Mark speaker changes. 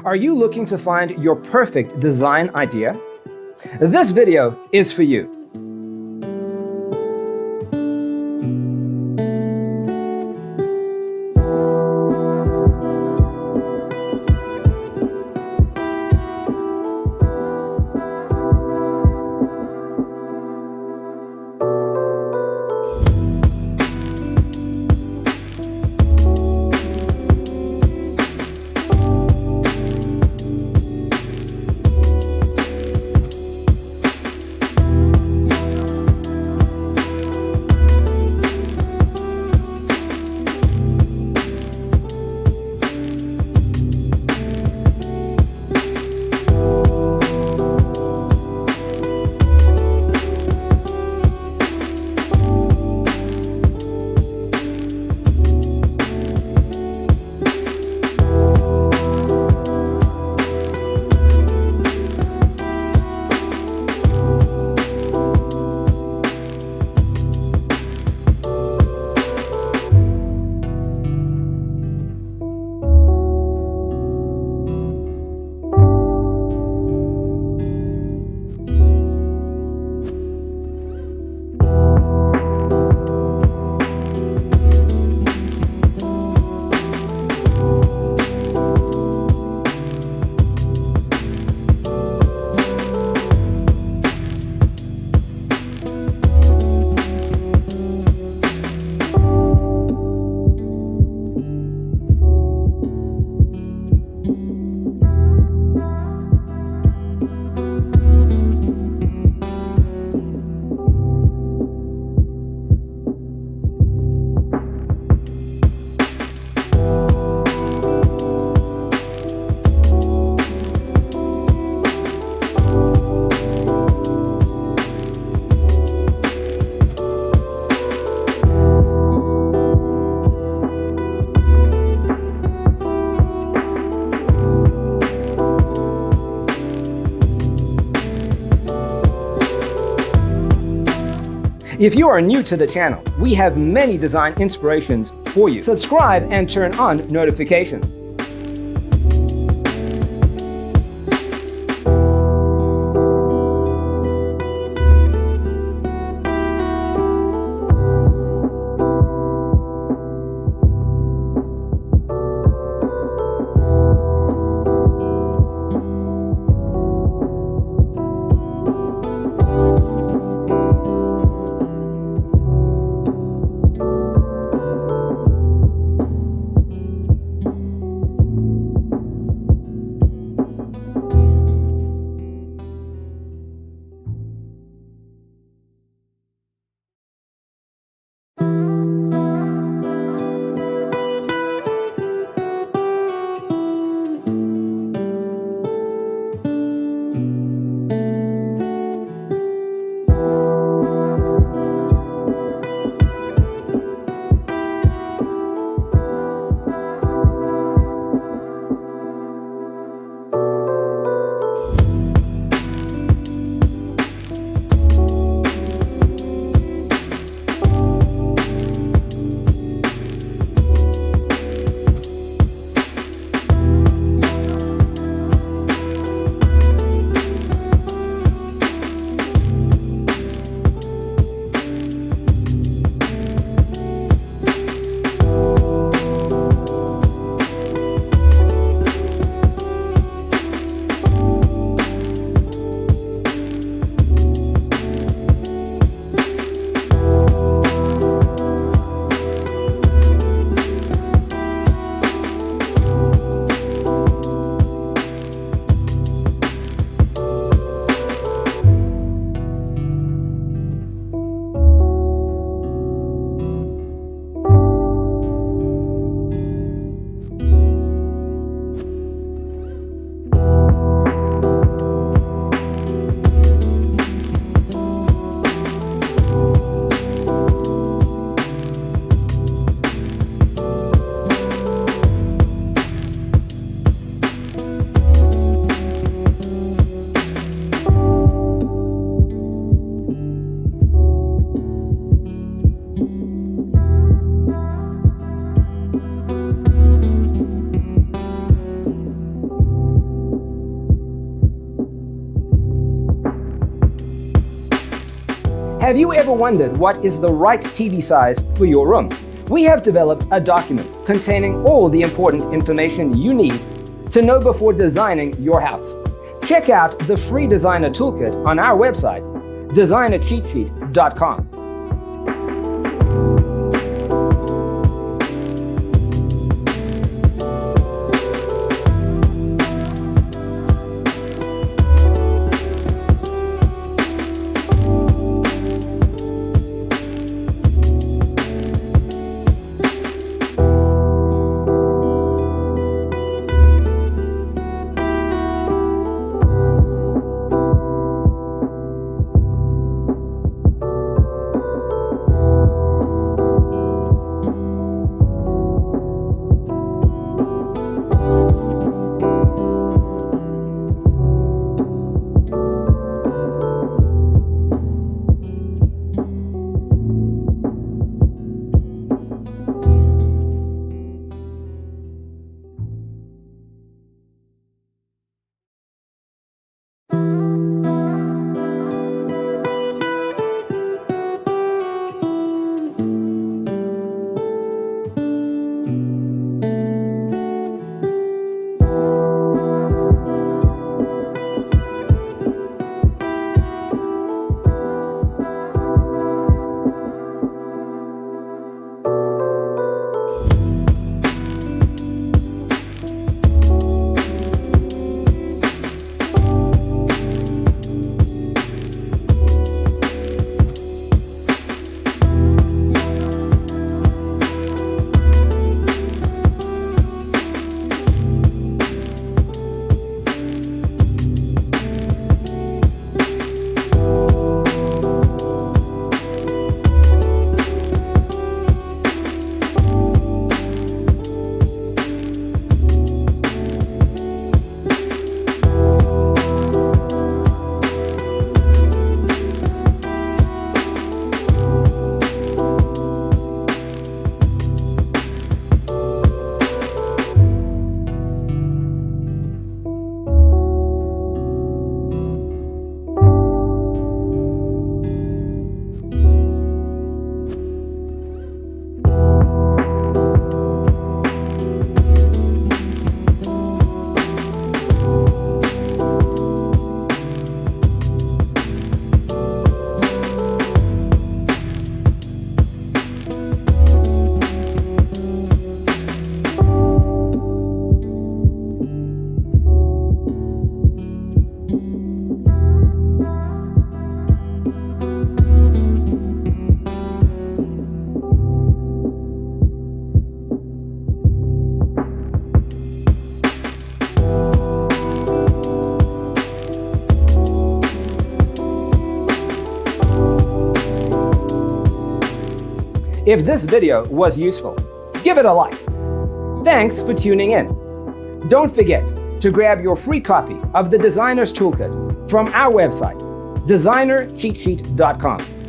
Speaker 1: Are you looking to find your perfect design idea? This video is for you. If you are new to the channel, we have many design inspirations for you. Subscribe and turn on notifications. Have you ever wondered what is the right TV size for your room? We have developed a document containing all the important information you need to know before designing your house. Check out the free designer toolkit on our website, designercheatsheet.com. If this video was useful, give it a like. Thanks for tuning in. Don't forget to grab your free copy of the Designer's Toolkit from our website, designercheatsheet.com.